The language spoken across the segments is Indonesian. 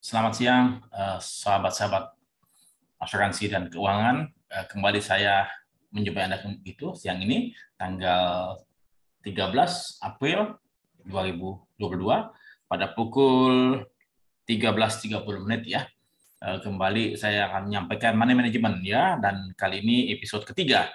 Selamat siang, sahabat-sahabat asuransi dan keuangan. Kembali saya menjumpai Anda siang ini, tanggal 13 April 2022 pada pukul 13.30 menit ya. Kembali saya akan menyampaikan money management ya, dan kali ini episode ketiga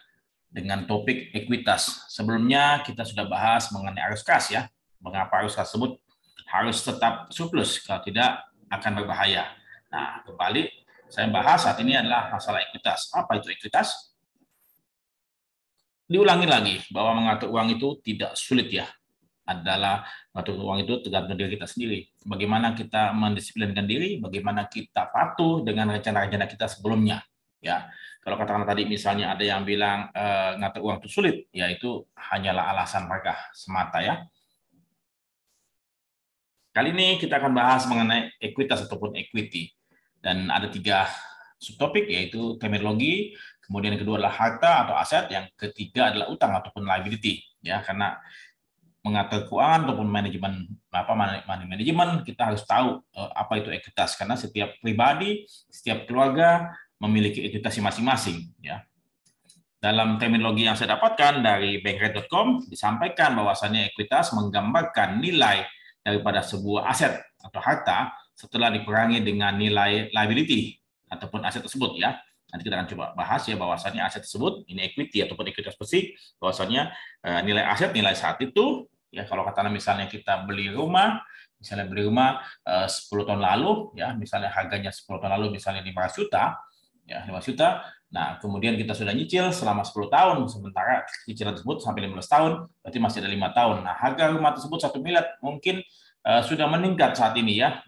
dengan topik ekuitas. Sebelumnya kita sudah bahas mengenai arus kas ya. Mengapa arus kas tersebut harus tetap surplus, kalau tidak akan berbahaya. Nah, kembali saya bahas saat ini adalah masalah ekuitas. Apa itu ekuitas? Diulangi lagi bahwa mengatur uang itu tidak sulit ya. Adalah mengatur uang itu tergantung diri kita sendiri. Bagaimana kita mendisiplinkan diri, bagaimana kita patuh dengan rencana-rencana kita sebelumnya. Ya, kalau katakan tadi misalnya ada yang bilang ngatur uang itu sulit, ya itu hanyalah alasan mereka semata ya. Kali ini kita akan bahas mengenai ekuitas ataupun equity. Dan ada 3 subtopik, yaitu terminologi, kemudian yang kedua adalah harta atau aset, yang ketiga adalah utang ataupun liability. Ya, karena mengatur keuangan ataupun manajemen money management, kita harus tahu apa itu ekuitas, karena setiap pribadi, setiap keluarga memiliki ekuitas masing-masing. Ya. Dalam terminologi yang saya dapatkan dari bankrate.com disampaikan bahwasannya ekuitas menggambarkan nilai daripada sebuah aset atau harta setelah dikurangi dengan nilai liability ataupun aset tersebut ya. Nanti kita akan coba bahas ya bahwasannya aset tersebut ini equity ataupun ekuitas bersih, bahwasannya nilai aset nilai saat itu ya, kalau katakan misalnya kita beli rumah, misalnya beli rumah 10 tahun lalu ya, misalnya harganya 10 tahun lalu misalnya 500 juta ya, 5 juta. Nah, kemudian kita sudah nyicil selama 10 tahun, sementara cicilan tersebut sampai 15 tahun, berarti masih ada 5 tahun. Nah, harga rumah tersebut 1 miliar mungkin sudah meningkat saat ini ya.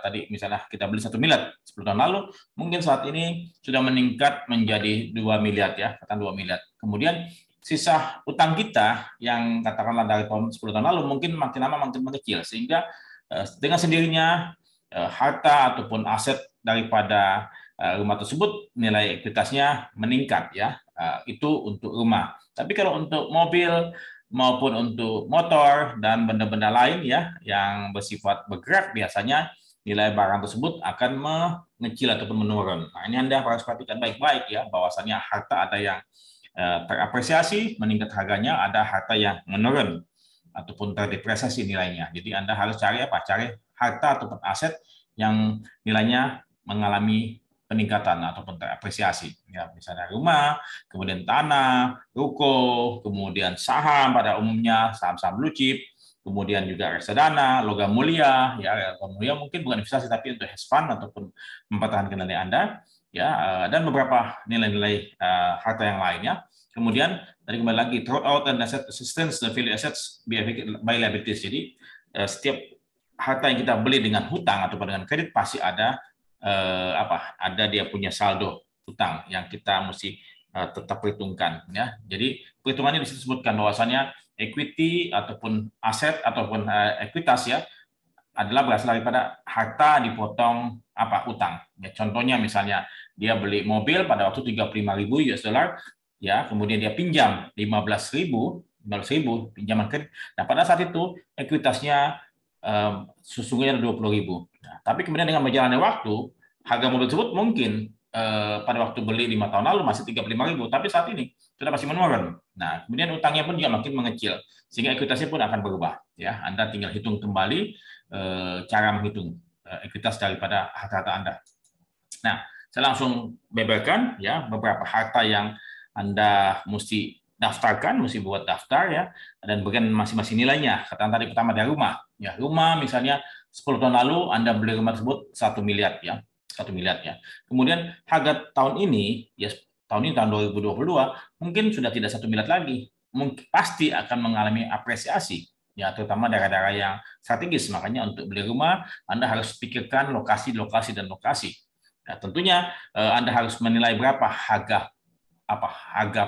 Tadi misalnya kita beli 1 miliar 10 tahun lalu, mungkin saat ini sudah meningkat menjadi 2 miliar ya, katakan 2 miliar. Kemudian sisa utang kita yang katakanlah dari tahun 10 tahun lalu mungkin makin lama makin mengecil, sehingga dengan sendirinya harta ataupun aset daripada rumah tersebut nilai ekuitasnya meningkat ya. Itu untuk rumah. Tapi kalau untuk mobil maupun untuk motor dan benda-benda lain ya yang bersifat bergerak, biasanya nilai barang tersebut akan mengecil ataupun menurun. Nah, ini Anda harus perhatikan baik-baik ya, bahwasannya harta ada yang terapresiasi meningkat harganya, ada harta yang menurun ataupun terdepresiasi nilainya. Jadi Anda harus cari apa? Cari harta ataupun aset yang nilainya mengalami peningkatan ataupun terapresiasi. Ya, misalnya rumah, kemudian tanah, ruko, kemudian saham pada umumnya, saham-saham blue chip, kemudian juga reksadana, logam mulia, ya logam mulia mungkin bukan investasi tapi untuk hedge fund ataupun mempertahankan nilai Anda, ya, dan beberapa nilai-nilai harta yang lainnya. Kemudian tadi kembali lagi throughout and asset assistance the value assets by liabilities. Jadi setiap harta yang kita beli dengan hutang atau dengan kredit pasti ada ada dia punya saldo utang yang kita mesti tetap perhitungkan ya. Jadi perhitungannya disebutkan bahwasannya equity ataupun aset ataupun ekuitas ya adalah berasal daripada harta dipotong utang. Ya, contohnya misalnya dia beli mobil pada waktu 35.000 US dollar ya, kemudian dia pinjam 15.000 pinjaman kredit. Nah, pada saat itu ekuitasnya sesungguhnya 20.000. Nah, tapi kemudian dengan berjalannya waktu, harga mobil tersebut mungkin pada waktu beli 5 tahun lalu masih 35.000, tapi saat ini sudah pasti menurun. Nah, kemudian utangnya pun juga makin mengecil, sehingga ekuitasnya pun akan berubah. Ya, Anda tinggal hitung kembali cara menghitung ekuitas daripada harta-harta Anda. Nah, saya langsung beberkan ya beberapa harta yang Anda mesti daftarkan, mesti buat daftar ya, dan berikan masing-masing nilainya. Katakan tadi pertama dari rumah. Ya, rumah misalnya 10 tahun lalu Anda beli rumah tersebut 1 miliar ya. 1 miliar ya. Kemudian harga tahun ini ya, tahun 2022 mungkin sudah tidak 1 miliar lagi. Mungkin pasti akan mengalami apresiasi ya, terutama daerah-daerah yang strategis. Makanya untuk beli rumah Anda harus pikirkan lokasi dan lokasi. Nah, tentunya Anda harus menilai berapa harga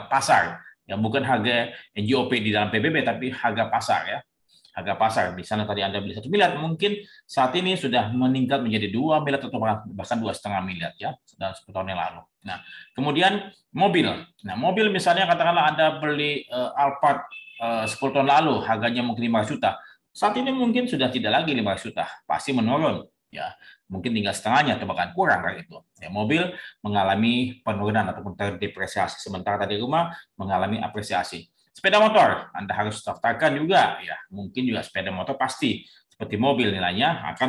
pasar ya, bukan harga NJOP di dalam PBB tapi harga pasar ya. Harga pasar misalnya tadi Anda beli 1 miliar, mungkin saat ini sudah meningkat menjadi 2 miliar atau bahkan 2,5 miliar ya, dalam 10 tahun yang lalu. Nah, kemudian mobil. Nah, mobil misalnya katakanlah Anda beli Alphard 10 tahun lalu harganya mungkin 5 juta. Saat ini mungkin sudah tidak lagi 5 juta, pasti menurun. Ya, mungkin tinggal setengahnya atau bahkan kurang kayak itu. Ya, mobil mengalami penurunan ataupun terdepresiasi, sementara tadi rumah mengalami apresiasi. Sepeda motor Anda harus daftarkan juga, ya mungkin juga sepeda motor pasti seperti mobil nilainya akan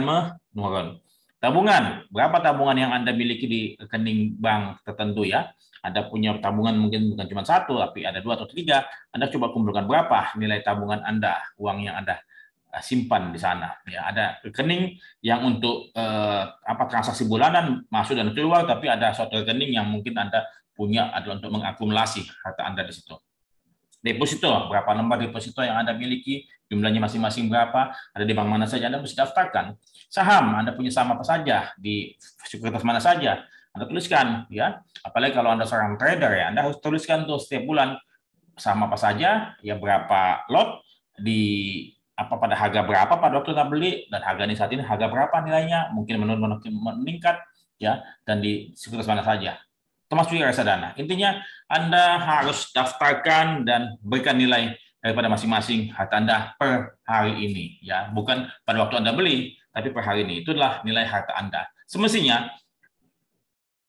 menurun. Tabungan, berapa tabungan yang Anda miliki di rekening bank tertentu ya? Anda punya tabungan mungkin bukan cuma satu, tapi ada 2 atau 3. Anda coba kumpulkan berapa nilai tabungan Anda, uang yang Anda simpan di sana. Ya, ada rekening yang untuk transaksi bulanan masuk dan keluar, tapi ada suatu rekening yang mungkin Anda punya adalah untuk mengakumulasi harta Anda di situ. Deposito, berapa lembar deposito yang Anda miliki, jumlahnya masing-masing berapa, ada di bank mana saja, Anda mesti daftarkan. Saham, Anda punya saham apa saja, di sekuritas mana saja, Anda tuliskan. Ya, apalagi kalau Anda seorang trader, ya Anda harus tuliskan tuh setiap bulan saham apa saja, ya berapa lot, di pada harga berapa pada waktu Anda beli, dan harga ini saat ini harga berapa nilainya, mungkin menurun meningkat, ya, dan di sekuritas mana saja, termasuk reksadana. Intinya Anda harus daftarkan dan berikan nilai daripada masing-masing harta Anda per hari ini, ya, bukan pada waktu Anda beli, tapi per hari ini. Itulah nilai harta Anda. Semestinya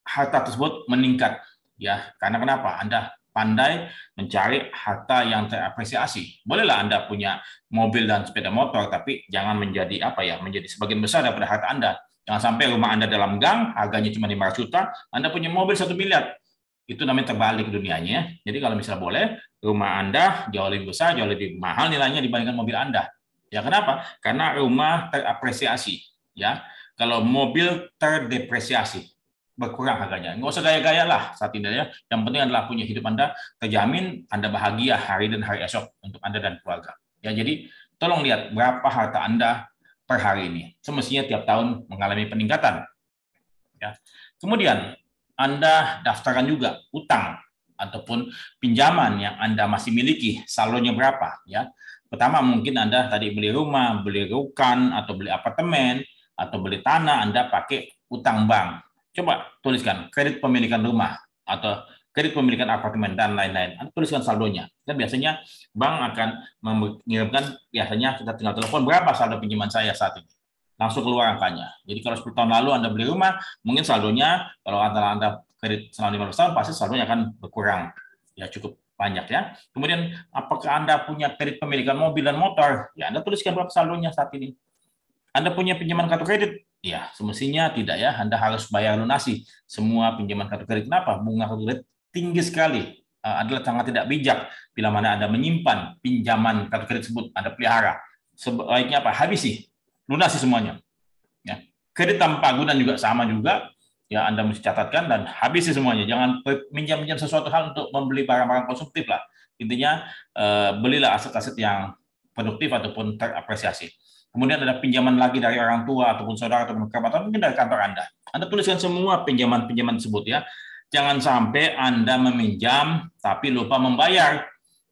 harta tersebut meningkat, ya, karena kenapa? Anda pandai mencari harta yang terapresiasi. Bolehlah Anda punya mobil dan sepeda motor, tapi jangan menjadi menjadi sebagian besar daripada harta Anda. Jangan sampai rumah Anda dalam gang, harganya cuma 500 juta, Anda punya mobil 1 miliar. Itu namanya terbalik dunianya. Jadi kalau misalnya boleh, rumah Anda jauh lebih besar, jauh lebih mahal nilainya dibandingkan mobil Anda. Ya kenapa? Karena rumah terapresiasi. Ya, kalau mobil terdepresiasi, berkurang harganya. Nggak usah gaya-gaya lah saat ini ya. Yang penting adalah punya hidup Anda terjamin, Anda bahagia hari dan hari esok untuk Anda dan keluarga. Ya, jadi tolong lihat berapa harta Anda per hari ini. Semestinya tiap tahun mengalami peningkatan. Ya. Kemudian Anda daftarkan juga utang ataupun pinjaman yang Anda masih miliki, saldonya berapa ya. Pertama mungkin Anda tadi beli rumah, beli rukan atau beli apartemen atau beli tanah, Anda pakai utang bank. Coba tuliskan kredit pemilikan rumah atau kredit pemilikan apartemen dan lain-lain. Anda tuliskan saldonya. Dan biasanya bank akan mengirimkan, biasanya kita tinggal telepon berapa saldo pinjaman saya saat ini. Langsung keluar angkanya. Jadi kalau 10 tahun lalu Anda beli rumah, mungkin saldonya kalau antara Anda kredit selama 15 tahun pasti saldonya akan berkurang. Ya cukup banyak ya. Kemudian apakah Anda punya kredit pemilikan mobil dan motor? Ya Anda tuliskan berapa saldonya saat ini. Anda punya pinjaman kartu kredit? Ya, semestinya tidak ya. Anda harus bayar lunasi semua pinjaman kartu kredit. Kenapa? Bunga kartu kredit tinggi sekali. Adalah sangat tidak bijak bila mana Anda menyimpan pinjaman kartu kredit tersebut, Anda pelihara. Sebaiknya habisi, lunasi semuanya. Ya. Kredit tanpa agunan juga sama juga. Ya, Anda mesti catatkan dan habisi semuanya. Jangan minjam-minjam sesuatu hal untuk membeli barang-barang konsumtif lah. Intinya belilah aset-aset yang produktif ataupun terapresiasi. Kemudian ada pinjaman lagi dari orang tua ataupun saudara ataupun kerabat atau mungkin dari kantor Anda. Anda tuliskan semua pinjaman-pinjaman tersebut ya. Jangan sampai Anda meminjam tapi lupa membayar.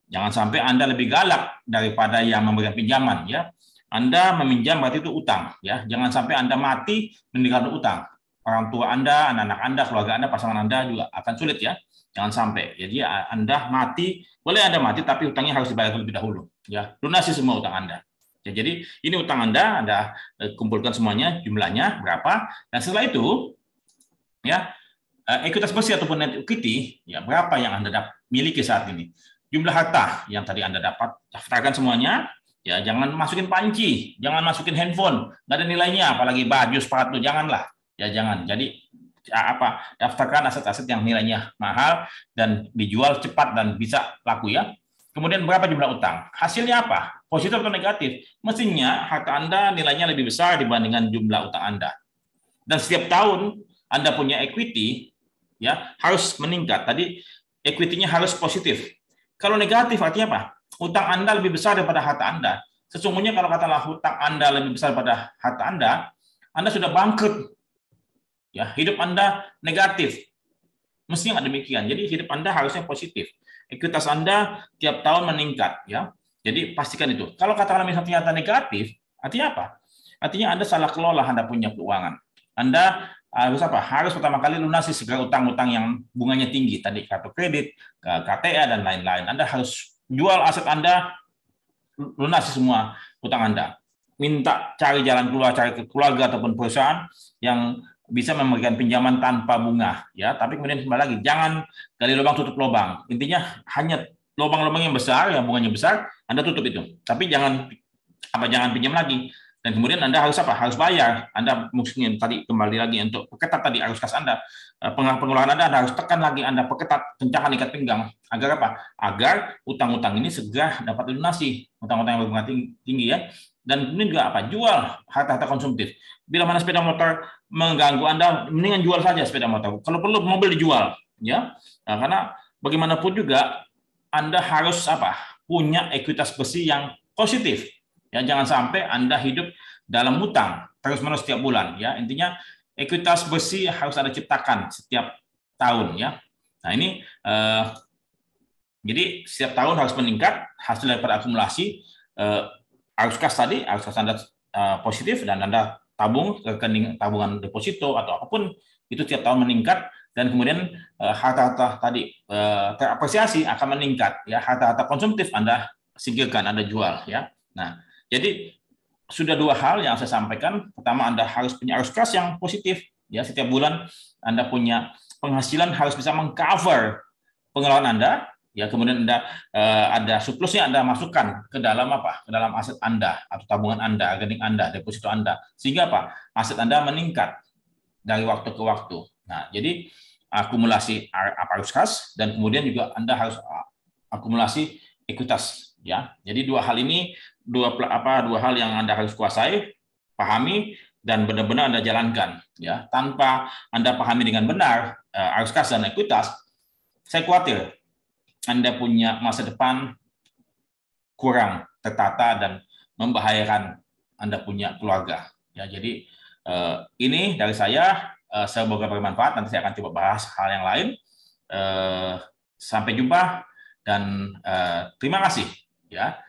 Jangan sampai Anda lebih galak daripada yang memberikan pinjaman ya. Anda meminjam berarti itu utang ya. Jangan sampai Anda mati meninggalkan utang. Orang tua Anda, anak-anak Anda, keluarga Anda, pasangan Anda juga akan sulit ya. Jangan sampai. Jadi Anda mati, boleh Anda mati tapi utangnya harus dibayar terlebih dahulu ya. Lunasi semua utang Anda. Ya, jadi ini utang Anda kumpulkan semuanya, jumlahnya berapa, dan setelah itu, ya ekuitas bersih ataupun net equity, ya berapa yang Anda miliki saat ini. Jumlah harta yang tadi Anda dapat, daftarkan semuanya, ya jangan masukin panci, jangan masukin handphone, nggak ada nilainya, apalagi baju, sepatu, janganlah, ya jangan. Jadi daftarkan aset-aset yang nilainya mahal dan dijual cepat dan bisa laku ya. Kemudian berapa jumlah utang? Hasilnya apa? Positif atau negatif? Mestinya harta Anda nilainya lebih besar dibandingkan jumlah utang Anda. Dan setiap tahun Anda punya equity, ya harus meningkat. Tadi equity-nya harus positif. Kalau negatif artinya apa? Utang Anda lebih besar daripada harta Anda. Sesungguhnya kalau katakanlah hutang Anda lebih besar daripada harta Anda sudah bangkrut. Ya, hidup Anda negatif. Mestinya nggak demikian. Jadi hidup Anda harusnya positif. Ekuitas Anda tiap tahun meningkat ya. Jadi pastikan itu. Kalau katakanlah misalnya ternyata negatif, artinya apa? Artinya Anda salah kelola Anda punya keuangan. Anda harus Harus pertama kali lunasi segala utang-utang yang bunganya tinggi, tadi kartu kredit, KTA dan lain-lain. Anda harus jual aset Anda, lunasi semua utang Anda. minta cari jalan keluar, cari ke keluarga ataupun perusahaan yang bisa memberikan pinjaman tanpa bunga, ya. Tapi kemudian kembali lagi, jangan gali lubang tutup lubang. Intinya hanya lubang-lubang yang besar, yang bunganya besar, Anda tutup itu. Tapi jangan pinjam lagi. Dan kemudian Anda harus apa? Harus bayar. Anda mungkin tadi kembali lagi untuk perketat tadi arus kas Anda. Pengeluaran Anda harus tekan lagi, Anda perketat, kencangkan ikat pinggang. Agar apa? Agar utang-utang ini segera dapat dilunasi. Utang-utang yang berbunga tinggi, ya. Dan kemudian juga apa? Jual harta-harta konsumtif. Bila mana sepeda motor mengganggu Anda, mendingan jual saja sepeda motor. Kalau perlu mobil dijual, ya. Nah, karena bagaimanapun juga Anda harus apa? Punya ekuitas bersih yang positif. Ya, jangan sampai Anda hidup dalam hutang terus-menerus setiap bulan, ya. Intinya ekuitas bersih harus Anda ciptakan setiap tahun, ya. Nah, ini jadi setiap tahun harus meningkat hasil daripada akumulasi arus kas tadi, arus kas Anda positif dan Anda tabung ke rekening tabungan deposito atau apapun itu setiap tahun meningkat, dan kemudian harta-harta tadi terapresiasi akan meningkat, ya. Harta-harta konsumtif Anda singkirkan, Anda jual, ya. Nah, jadi sudah dua hal yang saya sampaikan. Pertama, Anda harus punya arus kas yang positif, ya. Setiap bulan Anda punya penghasilan harus bisa mengcover pengeluaran Anda, ya. Kemudian Anda ada surplusnya, Anda masukkan ke dalam apa? Ke dalam aset Anda atau tabungan Anda, rekening Anda, deposito Anda. Sehingga apa? Aset Anda meningkat dari waktu ke waktu. Nah, jadi akumulasi arus kas dan kemudian juga Anda harus akumulasi ekuitas, ya. Jadi dua hal ini dua hal yang Anda harus kuasai, pahami, dan benar-benar Anda jalankan, ya. Tanpa Anda pahami dengan benar arus kas dan ekuitas, saya khawatir Anda punya masa depan kurang tertata dan membahayakan Anda punya keluarga, ya. Jadi ini dari saya, semoga bermanfaat. Nanti saya akan coba bahas hal yang lain. Sampai jumpa dan terima kasih, ya.